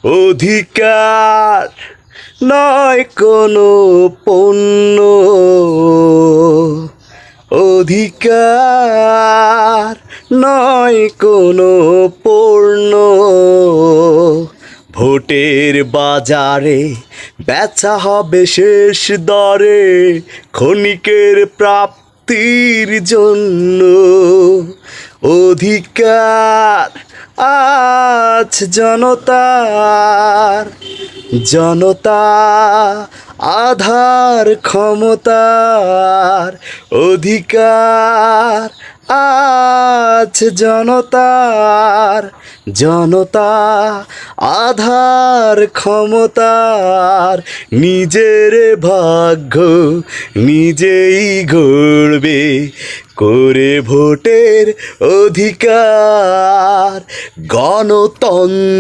অধিকার নয় কোনো পণ্য, অধিকার নয় কোনো পণ্য। ভোটের বাজারে বেচা হবে শেষ দরে ক্ষণিকের প্রাপ্তির জন্য। অধিকার আজ জনতার, জনতা আধার ক্ষমতার। অধিকার আজ জনতার, জনতা আধার ক্ষমতার। নিজের ভাগ্য নিজেই গড়বে করে ভোটের অধিকার। গণতন্ত্র